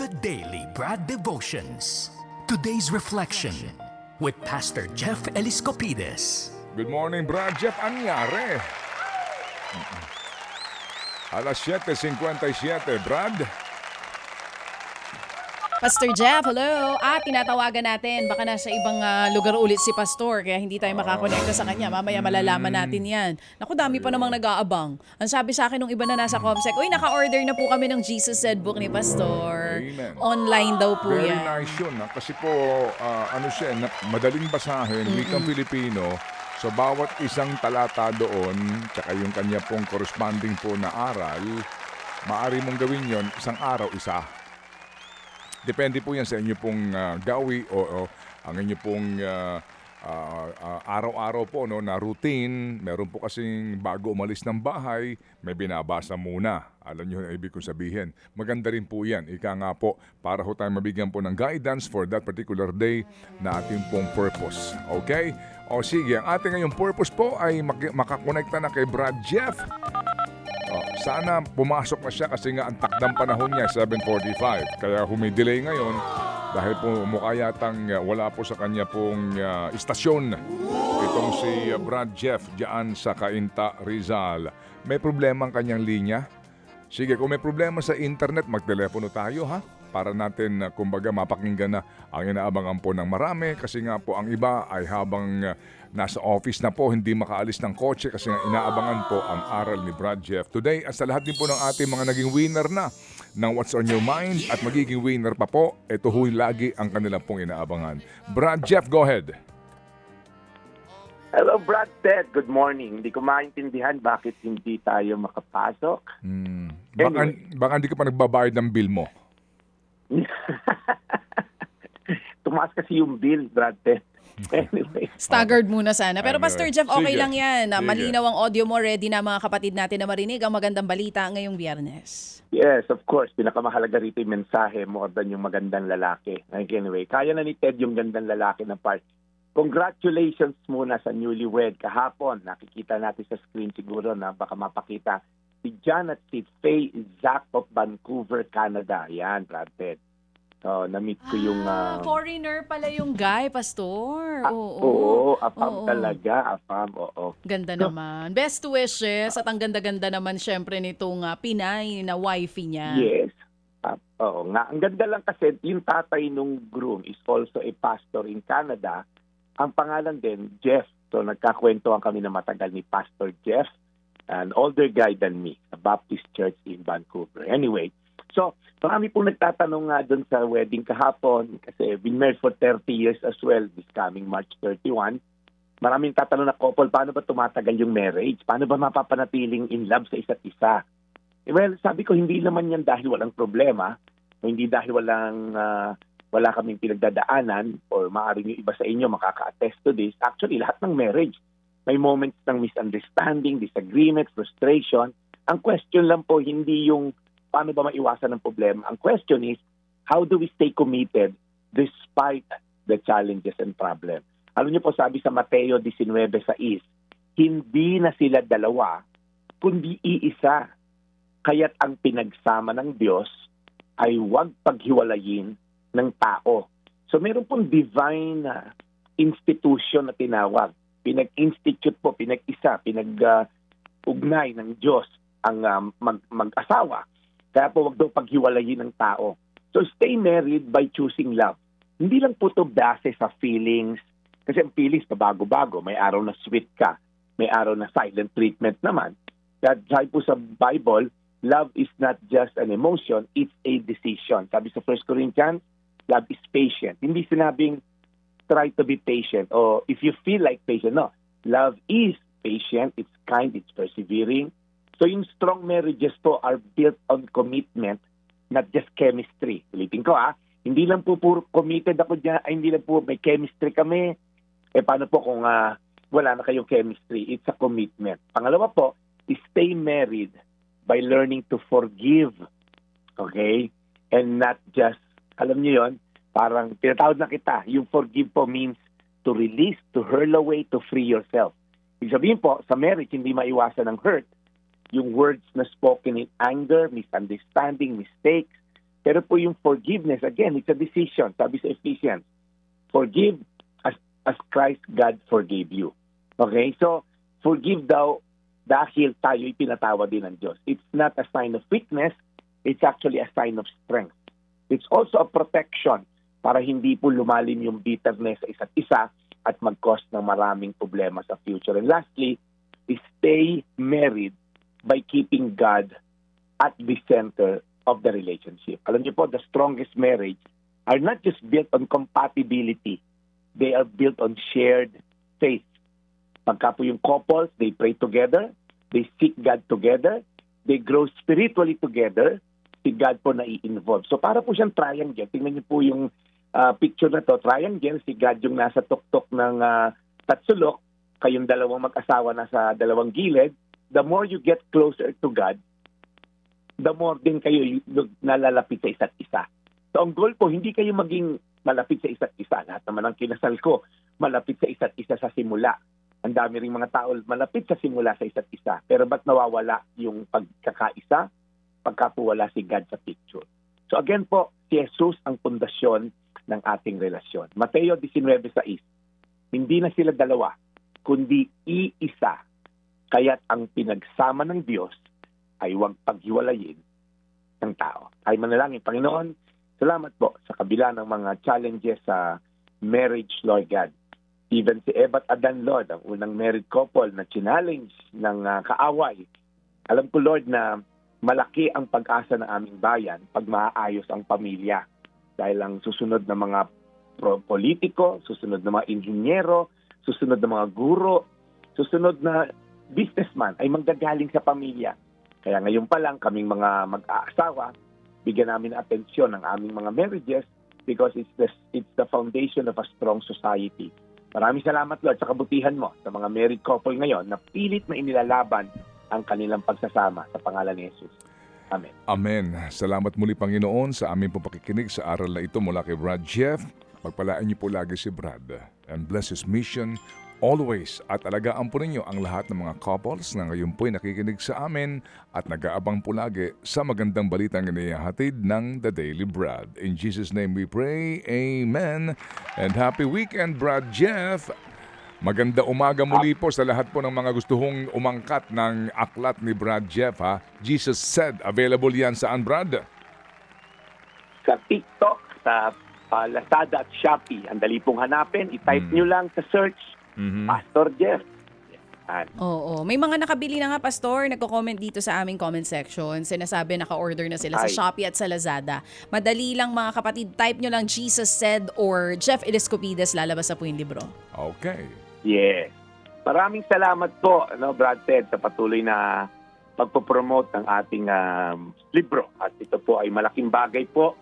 the Daily Brad Devotions. Today's reflection with Pastor Jeff Eliscopides. Good morning, Brad Jeff. Anyari? Alas 7:57, Brad. Pastor Jeff, hello. Tinatawagan natin. Baka nasa ibang lugar ulit si Pastor, kaya hindi tayo makakonekta sa kanya. Mamaya malalaman natin yan. Naku, dami pa namang nag-aabang. Ang sabi sa akin nung iba na nasa Comsec, uy, naka-order na po kami ng Jesus Said book ni Pastor. Amen. Online daw po Very yan. nice yun. Kasi po, madaling basahin, wikang Filipino. So, bawat isang talata doon, tsaka yung kanya pong corresponding po na aral, maaari mong gawin yon isang araw, isa. Depende po yan sa inyo pong gawi o ang inyo pong araw-araw po no, na routine. Meron po kasing bago umalis ng bahay, may binabasa muna. Alam niyo yung ibig kong sabihin. Maganda rin po yan. Ika nga po, para ho tayo mabigyan po ng guidance for that particular day na ating pong purpose. Okay? O sige, ang ating ngayong purpose po ay makakonekta na kay Brad Jeff. Sana pumasok na siya kasi nga ang takdang panahon niya 7:45. Kaya humidelay ngayon dahil po mukha yatang wala po sa kanya pong istasyon. Itong si Brad Jeff diyan sa Cainta, Rizal. May problema ang kanyang linya? Sige, kung may problema sa internet, magtelepono tayo ha. Para natin, kumbaga, mapakinggan na ang inaabangan po ng marami. Kasi nga po, ang iba ay habang nasa office na po, hindi makaalis ng kotse kasi nga inaabangan po ang aral ni Brad Jeff. Today, at sa lahat din po ng ating mga naging winner na ng What's on Your Mind at magiging winner pa po, ito huy lagi ang kanilang pong inaabangan. Brad Jeff, go ahead. Hello, Brad Ted. Good morning. Hindi ko maintindihan bakit hindi tayo makapasok. Baka hindi ka pa nagbabayad ng bill mo. Tumaas kasi yung bill, Brad Ted. Anyway. Staggered muna sana. Pero Pastor Jeff, okay Sige. lang yan. Sige. Malinaw ang audio mo. Ready na mga kapatid natin na marinig ang magandang balita ngayong Biyernes. Yes, of course. Pinakamahalaga rito yung mensahe more than yung magandang lalaki. Anyway, kaya na ni Ted yung gandang lalaki na part. Congratulations muna sa newlywed kahapon. Nakikita natin sa screen siguro na baka mapakita. Si John at si Faye Zack of Vancouver, Canada. Yan, Brad Ted. So, na-meet ko yung... Foreigner pala yung guy, Pastor. Oo, Oo. afam talaga. Afam, oo. Ganda naman. Best wishes at ang ganda-ganda naman syempre nitong Pinay na wifey niya. Yes. Oo nga. Ang ganda lang kasi, yung tatay nung groom is also a pastor in Canada. Ang pangalan din, Jeff. So, nagkakwentuhan kami na matagal ni Pastor Jeff, an older guy than me, a Baptist church in Vancouver. Anyway, so, marami pong nagtatanong nga doon sa wedding kahapon kasi been married for 30 years as well this coming March 31. Maraming tatanong na couple, paano ba tumatagal yung marriage? Paano ba mapapanatiling in love sa isa't isa? Well, sabi ko, hindi naman yan dahil walang problema, o hindi dahil wala kaming pinagdadaanan, or maaaring yung iba sa inyo makaka-attest to this. Actually, lahat ng marriage, may moments ng misunderstanding, disagreement, frustration. Ang question lang po, hindi yung paano ba maiwasan ng problema. Ang question is, how do we stay committed despite the challenges and problems? Alam niyo po, sabi sa Mateo 19:6, hindi na sila dalawa, kundi iisa. Kaya't ang pinagsama ng Diyos ay huwag paghiwalayin ng tao. So meron pong divine institution na tinawag. Pinag-institute po, pinag-isa, pinag-ugnay ng Diyos ang mag-asawa. Kaya po wag daw paghiwalayin ng tao. So stay married by choosing love. Hindi lang po ito base sa feelings. Kasi ang feelings pabago-bago. May araw na sweet ka. May araw na silent treatment naman. Kaya sabi po sa Bible, love is not just an emotion, it's a decision. Sabi sa 1 Corinthians, love is patient. Hindi sinabing try to be patient or if you feel like patient. No. Love is patient, it's kind, it's persevering. So yung strong marriages po are built on commitment, not just chemistry. Ulitin ko hindi lang po puro committed ako dyan, hindi lang po may chemistry kami. Paano po kung wala na kayong chemistry? It's a commitment. Pangalawa po, is stay married by learning to forgive. Okay? And not just, alam niyo yon, parang tinatawag na kita, yung forgive po means to release, to hurl away, to free yourself. Ibig sabihin po, sa marriage, hindi maiwasan ng hurt. Yung words na spoken in anger, misunderstanding, mistakes, Pero po yung forgiveness, again, it's a decision. Sabi sa Ephesians, forgive as Christ God forgave you. Okay? So, forgive daw dahil tayo'y pinatawad din ng Diyos. It's not a sign of weakness, it's actually a sign of strength. It's also a protection para hindi po lumalim yung bitterness sa isa't isa at mag-cause ng maraming problema sa future. And lastly, stay married by keeping God at the center of the relationship. Alam niyo po, the strongest marriage are not just built on compatibility. They are built on shared faith. Pagka po yung couples, they pray together, they seek God together, they grow spiritually together, si God po nai-involve. So para po siyang triangle. Tingnan niyo po yung picture na to, triangle, si God yung nasa tuktok ng tatsulok, kayong dalawang mag-asawa nasa dalawang gilid. The more you get closer to God, the more din kayo nalalapit sa isa't isa. So ang goal po, hindi kayo maging malapit sa isa't isa. Lahat naman ang kinasal ko, malapit sa isa't isa sa simula. Ang dami ring mga tao malapit sa simula sa isa't isa. Pero ba't nawawala yung pagkakaisa pagka po wala si God sa picture? So again po, si Jesus ang pundasyon ng ating relasyon. Mateo 19:6, hindi na sila dalawa, kundi iisa. Kaya't ang pinagsama ng Diyos ay huwag paghiwalayin ng tao. Ay manalangin, Panginoon, salamat po sa kabila ng mga challenges sa marriage, Lord God. Even si Eva at Adan, Lord, ang unang married couple na challenge ng kaaway. Alam ko, Lord, na malaki ang pag-asa ng aming bayan pag maayos ang pamilya. Dahil ang susunod na mga politiko, susunod na mga inhinyero, susunod na mga guro, susunod na businessman ay manggagaling sa pamilya. Kaya ngayon pa lang kaming mga mag-aasawa, bigyan namin atensyon ang aming mga marriages because it's the foundation of a strong society. Maraming salamat, Lord, sa kabutihan mo sa mga married couple ngayon na pilit na inilalaban ang kanilang pagsasama sa pangalan ni Jesus. Amen. Amen. Salamat muli, Panginoon, sa aming pakikinig sa aral na ito mula kay Brad Jeff. Pagpalaan niyo po lagi si Brad and bless his mission always. At alagaan po ninyo ang lahat ng mga couples na ngayon po'y nakikinig sa amin at nag-aabang po lagi sa magandang balitang inihahatid ng The Daily Brad. In Jesus' name we pray. Amen. And happy weekend, Brad Jeff. Maganda umaga muli po sa lahat po ng mga gustong umangkat ng aklat ni Brad Jeff. Jesus Said. Available yan saan, Brad? Sa TikTok, sa Lazada at Shopee. Ang dali pong hanapin. I-type nyo lang sa search, Pastor Jeff. Yan. Oo. May mga nakabili na nga, Pastor. Nagko-comment dito sa aming comment section. Sinasabi naka-order na sila sa Shopee at sa Lazada. Madali lang, mga kapatid. Type nyo lang Jesus Said or Jeff Eliscopides. Lalabas na po yung libro. Okay. Yes. Maraming salamat po, Brad Ted, sa patuloy na pagpopromote ng ating libro. At ito po ay malaking bagay po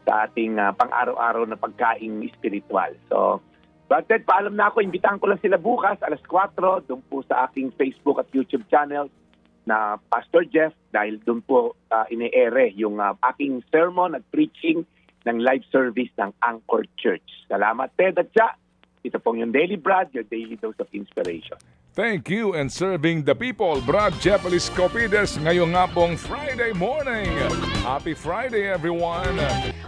sa ating pang-araw-araw na pagkain spiritual. So, Brad Ted, paalam na ako. Imbitahan ko lang sila bukas, alas 4, doon po sa aking Facebook at YouTube channel na Pastor Jeff, dahil doon po ine-ere yung aking sermon at preaching ng live service ng Anchor Church. Salamat, Ted at Cha. Ito pong yung Daily Brad, your daily dose of inspiration. Thank you and serving the people, Brad Jeff Eliscopides, ngayong nga pong Friday morning. Happy Friday, everyone!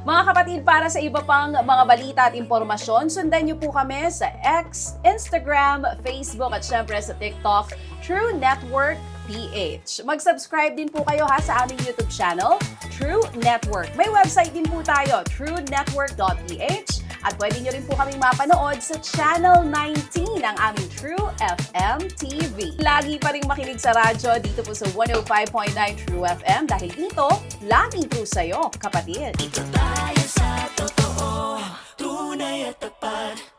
Mga kapatid, para sa iba pang mga balita at impormasyon, sundan niyo po kami sa X, Instagram, Facebook at syempre sa TikTok, True Network PH. Mag-subscribe din po kayo sa aming YouTube channel, True Network. May website din po tayo, truenetwork.ph. At pwede nyo rin po kaming mapanood sa Channel 19 ang aming True FM TV. Lagi pa rin makinig sa radyo dito po sa 105.9 True FM dahil dito, lagi po sa'yo, kapatid. Ito tayo sa totoo, tunay at tapat.